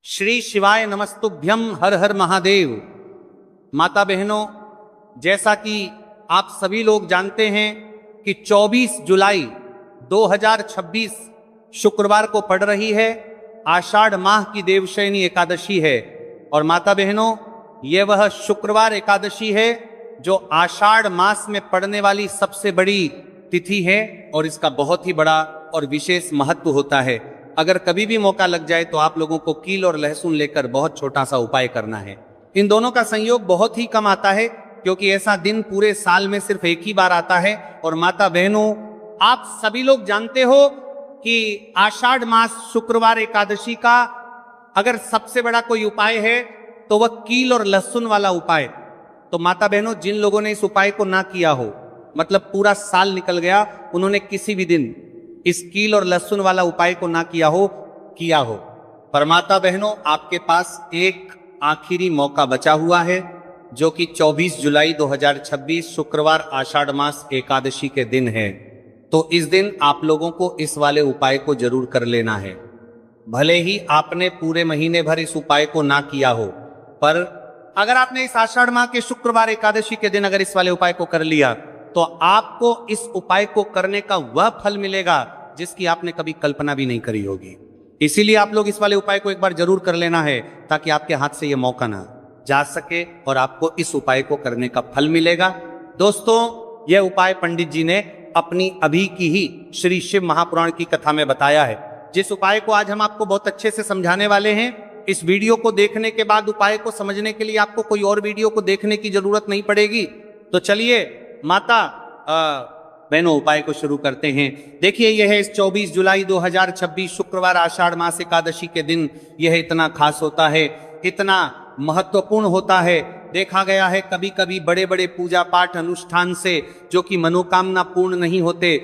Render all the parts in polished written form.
श्री शिवाय नमस्तुभ्यम, हर हर महादेव। माता बहनों, जैसा कि आप सभी लोग जानते हैं कि 24 जुलाई 2026 शुक्रवार को पड़ रही है। आषाढ़ माह की देवशयनी एकादशी है। और माता बहनों, ये वह शुक्रवार एकादशी है जो आषाढ़ मास में पड़ने वाली सबसे बड़ी तिथि है और इसका बहुत ही बड़ा और विशेष महत्व होता है। अगर कभी भी मौका लग जाए तो आप लोगों को कील और लहसुन लेकर बहुत छोटा सा उपाय करना है। इन दोनों का संयोग बहुत ही कम आता है, क्योंकि ऐसा दिन पूरे साल में सिर्फ एक ही बार आता है। और माता बहनों, आप सभी लोग जानते हो कि आषाढ़ मास शुक्रवार एकादशी का अगर सबसे बड़ा कोई उपाय है तो वह कील और लहसुन वाला उपाय। तो माता बहनों, जिन लोगों ने इस उपाय को ना किया हो, मतलब पूरा साल निकल गया, उन्होंने किसी भी दिन इस कील और लहसुन वाला उपाय को ना किया हो। पर माता बहनों, आपके पास एक आखिरी मौका बचा हुआ है, जो कि 24 जुलाई 2026 शुक्रवार आषाढ़ मास एकादशी के दिन है। तो इस दिन आप लोगों को इस वाले उपाय को जरूर कर लेना है। भले ही आपने पूरे महीने भर इस उपाय को ना किया हो, पर अगर आपने इस आषाढ़ माह के शुक्रवार एकादशी के दिन अगर इस वाले उपाय को कर लिया तो आपको इस उपाय को करने का वह फल मिलेगा जिसकी आपने कभी कल्पना भी नहीं करी होगी। इसीलिए आप लोग इस वाले उपाय को एक बार जरूर कर लेना है, ताकि आपके हाथ से यह मौका ना जा सके और आपको इस उपाय को करने का फल मिलेगा। दोस्तों, यह उपाय पंडित जी ने अपनी अभी की ही श्री शिव महापुराण की कथा में बताया है, जिस उपाय को आज हम आपको बहुत अच्छे से समझाने वाले हैं। इस वीडियो को देखने के बाद उपाय को समझने के लिए आपको कोई और वीडियो को देखने की जरूरत नहीं पड़ेगी। तो चलिए माता बहनों, उपाय को शुरू करते हैं। देखिए, यह है इस 24 जुलाई 2026 शुक्रवार आषाढ़ मास एकादशी के दिन। यह इतना खास होता है, इतना महत्वपूर्ण होता है। देखा गया है कभी कभी बड़े बड़े पूजा पाठ अनुष्ठान से जो कि मनोकामना पूर्ण नहीं होते,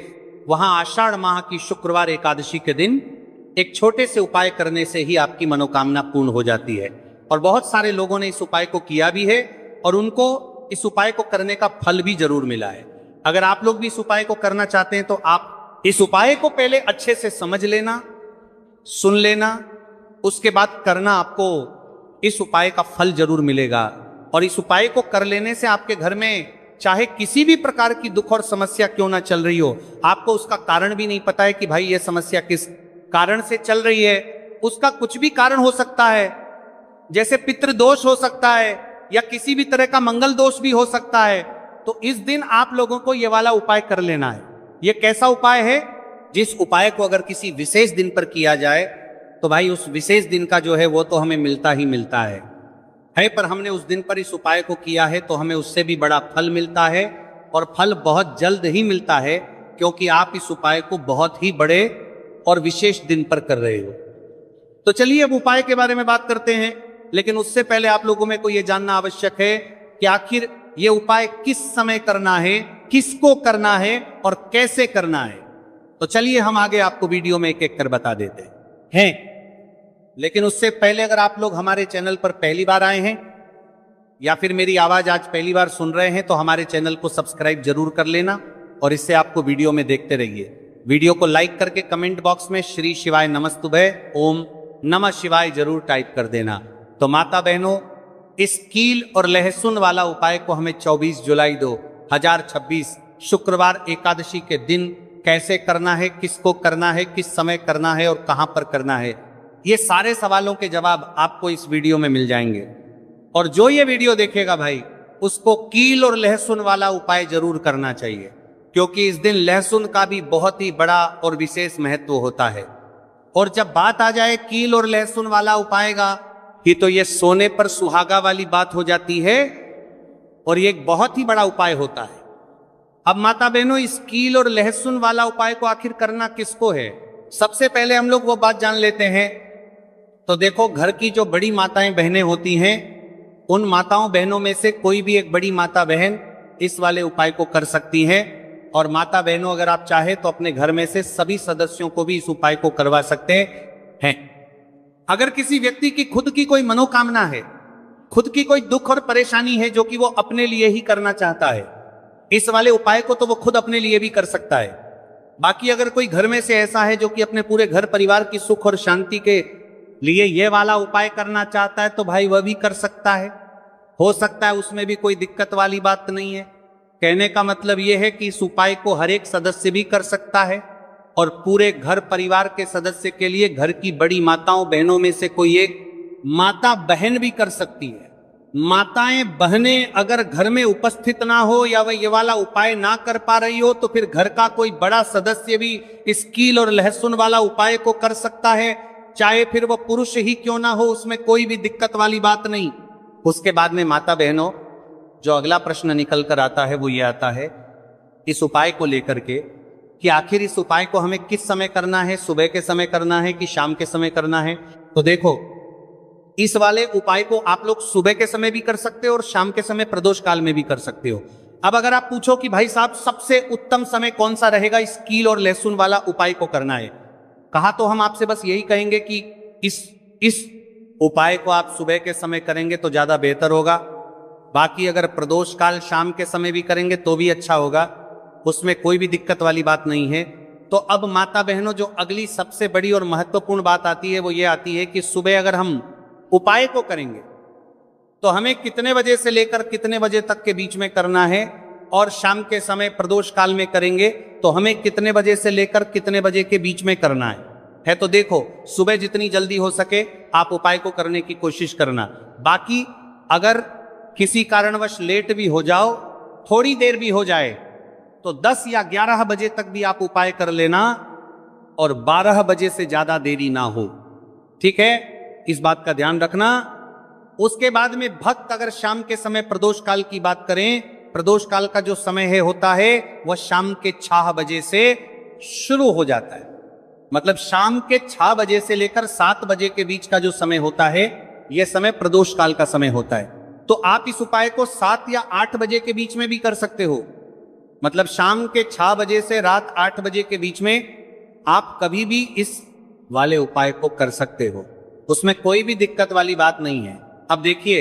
वहां आषाढ़ माह की शुक्रवार एकादशी के दिन एक छोटे से उपाय करने से ही आपकी मनोकामना पूर्ण हो जाती है। और बहुत सारे लोगों ने इस उपाय को किया भी है और उनको इस उपाय को करने का फल भी जरूर मिला है। अगर आप लोग भी इस उपाय को करना चाहते हैं तो आप इस उपाय को पहले अच्छे से समझ लेना, सुन लेना, उसके बाद करना। आपको इस उपाय का फल जरूर मिलेगा। और इस उपाय को कर लेने से आपके घर में चाहे किसी भी प्रकार की दुख और समस्या क्यों ना चल रही हो, आपको उसका कारण भी नहीं पता है कि भाई ये समस्या किस कारण से चल रही है, उसका कुछ भी कारण हो सकता है। जैसे पितृदोष हो सकता है या किसी भी तरह का मंगल दोष भी हो सकता है। तो इस दिन आप लोगों को यह वाला उपाय कर लेना है। यह कैसा उपाय है? जिस उपाय को अगर किसी विशेष दिन पर किया जाए तो भाई उस विशेष दिन का जो है वो तो हमें मिलता ही मिलता है। पर हमने उस दिन पर इस उपाय को किया है तो हमें उससे भी बड़ा फल मिलता है, और फल बहुत जल्द ही मिलता है, क्योंकि आप इस उपाय को बहुत ही बड़े और विशेष दिन पर कर रहे हो। तो चलिए अब उपाय के बारे में बात करते हैं, लेकिन उससे पहले आप लोगों में को यह जानना आवश्यक है कि आखिर यह उपाय किस समय करना है, किसको करना है और कैसे करना है। तो चलिए हम आगे आपको वीडियो में एक एक कर बता देते हैं। लेकिन उससे पहले अगर आप लोग हमारे चैनल पर पहली बार आए हैं या फिर मेरी आवाज आज पहली बार सुन रहे हैं तो हमारे चैनल को सब्सक्राइब जरूर कर लेना, और इससे आपको वीडियो में देखते रहिए। वीडियो को लाइक करके कमेंट बॉक्स में श्री शिवाय नमस्तुभ्य ओम नमः शिवाय जरूर टाइप कर देना। तो माता बहनों, इस कील और लहसुन वाला उपाय को हमें 24 जुलाई 2026 शुक्रवार एकादशी के दिन कैसे करना है, किसको करना है, किस समय करना है और कहां पर करना है, ये सारे सवालों के जवाब आपको इस वीडियो में मिल जाएंगे। और जो ये वीडियो देखेगा भाई, उसको कील और लहसुन वाला उपाय जरूर करना चाहिए, क्योंकि इस दिन लहसुन का भी बहुत ही बड़ा और विशेष महत्व होता है। और जब बात आ जाए कील और लहसुन वाला उपाय का ही, तो ये सोने पर सुहागा वाली बात हो जाती है, और ये एक बहुत ही बड़ा उपाय होता है। अब माता बहनों, इस कील और लहसुन वाला उपाय को आखिर करना किसको है? सबसे पहले हम लोग वो बात जान लेते हैं। तो देखो, घर की जो बड़ी माताएं बहनें होती हैं, उन माताओं बहनों में से कोई भी एक बड़ी माता बहन इस वाले उपाय को कर सकती है। और माता बहनों, अगर आप चाहे तो अपने घर में से सभी सदस्यों को भी इस उपाय को करवा सकते हैं। अगर किसी व्यक्ति की खुद की कोई मनोकामना है, खुद की कोई दुख और परेशानी है जो कि वो अपने लिए ही करना चाहता है, इस वाले उपाय को तो वो खुद अपने लिए भी कर सकता है। बाकी अगर कोई घर में से ऐसा है जो कि अपने पूरे घर परिवार की सुख और शांति के लिए ये वाला उपाय करना चाहता है तो भाई वह भी कर सकता है, हो सकता है, उसमें भी कोई दिक्कत वाली बात नहीं है। कहने का मतलब यह है कि इस उपाय को हर एक सदस्य भी कर सकता है और पूरे घर परिवार के सदस्य के लिए घर की बड़ी माताओं बहनों में से कोई एक माता बहन भी कर सकती है। माताएं बहनें अगर घर में उपस्थित ना हो या वह ये वाला उपाय ना कर पा रही हो तो फिर घर का कोई बड़ा सदस्य भी इस कील और लहसुन वाला उपाय को कर सकता है, चाहे फिर वह पुरुष ही क्यों ना हो, उसमें कोई भी दिक्कत वाली बात नहीं। उसके बाद में माता बहनों, जो अगला प्रश्न निकल कर आता है वो ये आता है इस उपाय को लेकर के कि आखिर इस उपाय को हमें किस समय करना है, सुबह के समय करना है कि शाम के समय करना है। तो देखो, इस वाले उपाय को आप लोग सुबह के समय भी कर सकते हो और शाम के समय प्रदोष काल में भी कर सकते हो। अब अगर आप पूछो कि भाई साहब सबसे उत्तम समय कौन सा रहेगा इस कील और लहसुन वाला उपाय को करना है, कहा तो हम आपसे बस यही कहेंगे कि इस उपाय को आप सुबह के समय करेंगे तो ज्यादा बेहतर होगा। बाकी अगर प्रदोष काल शाम के समय भी करेंगे तो भी अच्छा होगा, उसमें कोई भी दिक्कत वाली बात नहीं है। तो अब माता बहनों, जो अगली सबसे बड़ी और महत्वपूर्ण बात आती है वो ये आती है कि सुबह अगर हम उपाय को करेंगे तो हमें कितने बजे से लेकर कितने बजे तक के बीच में करना है, और शाम के समय प्रदोष काल में करेंगे तो हमें कितने बजे से लेकर कितने बजे के बीच में करना है। तो देखो, सुबह जितनी जल्दी हो सके आप उपाय को करने की कोशिश करना। बाकी अगर किसी कारणवश लेट भी हो जाओ, थोड़ी देर भी हो जाए, तो 10 या 11 बजे तक भी आप उपाय कर लेना और 12 बजे से ज्यादा देरी ना हो, ठीक है, इस बात का ध्यान रखना। उसके बाद में भक्त अगर शाम के समय प्रदोष काल की बात करें, प्रदोष काल का जो समय है होता है वह शाम के 6 बजे से शुरू हो जाता है। मतलब शाम के 6 बजे से लेकर 7 बजे के बीच का जो समय होता है यह समय प्रदोष काल का समय होता है। तो आप इस उपाय को 7 या 8 बजे के बीच में भी कर सकते हो। मतलब शाम के 6 बजे से रात 8 बजे के बीच में आप कभी भी इस वाले उपाय को कर सकते हो, उसमें कोई भी दिक्कत वाली बात नहीं है। अब देखिए,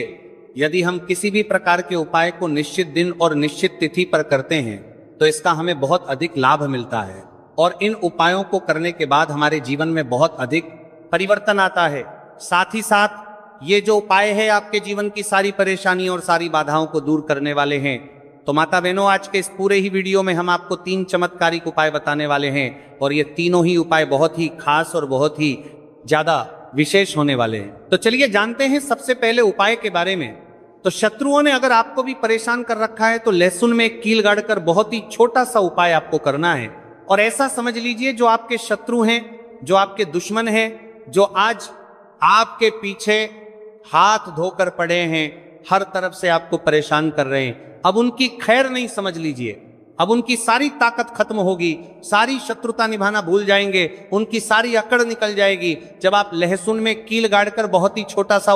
यदि हम किसी भी प्रकार के उपाय को निश्चित दिन और निश्चित तिथि पर करते हैं तो इसका हमें बहुत अधिक लाभ मिलता है और इन उपायों को करने के बाद हमारे जीवन में बहुत अधिक परिवर्तन आता है। साथ ही साथ ये जो उपाय है आपके जीवन की सारी परेशानी और सारी बाधाओं को दूर करने वाले हैं। तो माता बहनों, आज के इस पूरे ही वीडियो में हम आपको 3 चमत्कारिक उपाय बताने वाले हैं और ये तीनों ही उपाय बहुत ही खास और बहुत ही ज्यादा विशेष होने वाले हैं। तो चलिए जानते हैं सबसे पहले उपाय के बारे में। तो शत्रुओं ने अगर आपको भी परेशान कर रखा है तो लहसुन में कील गाड़कर बहुत ही छोटा सा उपाय आपको करना है। और ऐसा समझ लीजिए, जो आपके शत्रु हैं, जो आपके दुश्मन हैं, जो आज आपके पीछे हाथ धोकर पड़े हैं, हर तरफ से आपको परेशान कर रहे हैं, अब उनकी खैर नहीं समझ लीजिए। अब उनकी सारी ताकत खत्म होगी, सारी शत्रुता निभाना भूल जाएंगे, उनकी सारी अकड़ निकल जाएगी जब आप लहसुन में कील गाड़कर बहुत ही छोटा सा